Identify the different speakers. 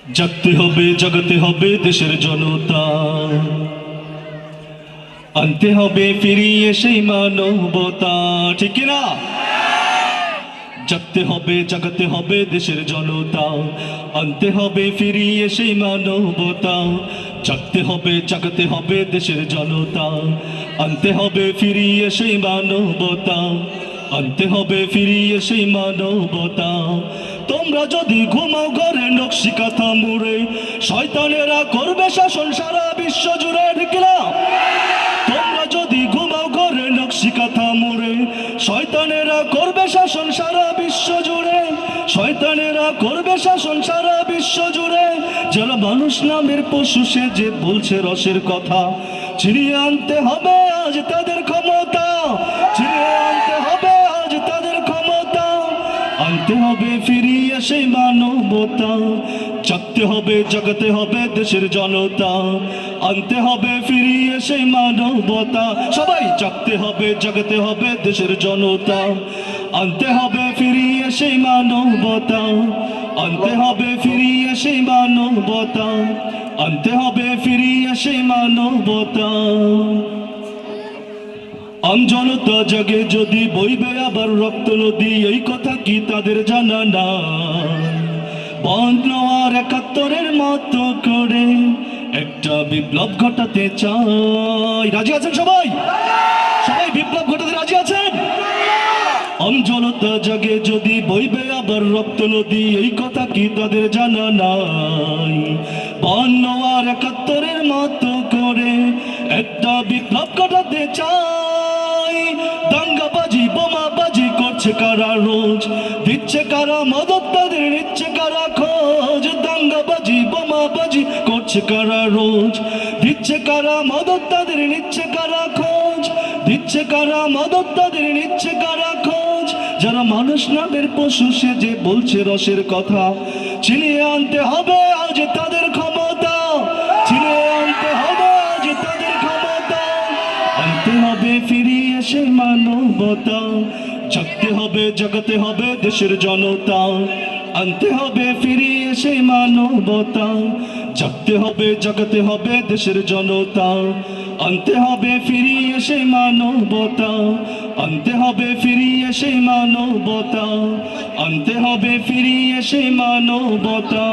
Speaker 1: জাগতে হবে, জাগাতে হবে দেশের জনতা, আনতে হবে ফিরিয়ে সেই মানবতা, ঠিক না? জাগতে হবে, জাগাতে হবে দেশের জনতা, আনতে হবে ফিরিয়ে সেই মানবতা। জাগতে হবে, জাগাতে হবে দেশের জনতা, আনতে হবে ফিরিয়ে সেই মানবতা, আনতে হবে ফিরিয়ে সেই মানবতা। তোমরা যদি ঘুমাও ঘরে নকশি কাঁথা মুড়ে, শয়তানেরা করবে শাসন সারা বিশ্ব জুড়ে, ঠিক না? তোমরা যদি ঘুমাও ঘরে নকশি কাঁথা মুড়ে, শয়তানেরা করবে শাসন সারা বিশ্ব জুড়ে, শয়তানেরা করবে শাসন সারা বিশ্ব জুড়ে। যারা মানুষ নামের পশু সে যে বলছে রসের কথা, ছিনিয়ে আনতে হবে আজ তাদের ক্ষমতা, ছিনিয়ে আনতে হবে আজ তাদের ক্ষমতা, আনতে হবে ফিরিয়ে সেই মানবতা। জাগতে হবে, জাগাতে হবে দেশের জনতা, আনতে হবে ফিরিয়ে সেই মানবতা। সবাই জাগতে হবে, জাগাতে হবে দেশের জনতা, আনতে হবে ফিরিয়ে সেই মানবতা, আনতে হবে ফিরিয়ে সেই মানবতা, আনতে হবে ফিরিয়ে সেই মানবতা। আমজনতা জাগে যদি বইবে আবার রক্ত নদী, এই কথা কি তাদের জানা না? বন্ধ আর ৭১-এর মতো করে একটা বিপ্লব ঘটাতে চাই। রাজি আছেন সবাই? সবাই বিপ্লব ঘটাতে রাজি আছেন? আমজনতা জাগে যদি বইবে আবার রক্ত নদী, এই কথা কি তাদের জানা নাই? বন্ধ আর ৭১-এর মতো করে একটা বিপ্লব ঘটাতে চাই। দাঙ্গাবাজি বোমাবাজি করছে কারা রোজ, দিচ্ছে কারা মদত তাদের নিচ্ছে কারা খোঁজ। দাঙ্গাবাজি বোমাবাজি করছে কারা রোজ, দিচ্ছে কারা মদত তাদের নিচ্ছে কারা খোঁজ, দিচ্ছে কারা মদত তাদের নিচ্ছে কারা খোঁজ। যারা মানুষ নামের পশু সে যে বলছে রসের কথা, ছিনিয়ে আনতে হবে আজ তাদের ক্ষমতা, ছিনিয়ে আনতে হবে আজ তাদের ক্ষমতা, আনতে হবে ফিরিয়ে সেই মানবতা। জাগতে হবে, জাগাতে হবে দেশের জনতা, আনতে হবে ফিরিয়ে সেই মানবতা। জাগতে হবে, জাগাতে হবে দেশের জনতা, আনতে হবে ফিরিয়ে সেই মানবতা, আনতে হবে ফিরিয়ে সেই মানবতা, আনতে হবে ফিরিয়ে সেই মানবতা।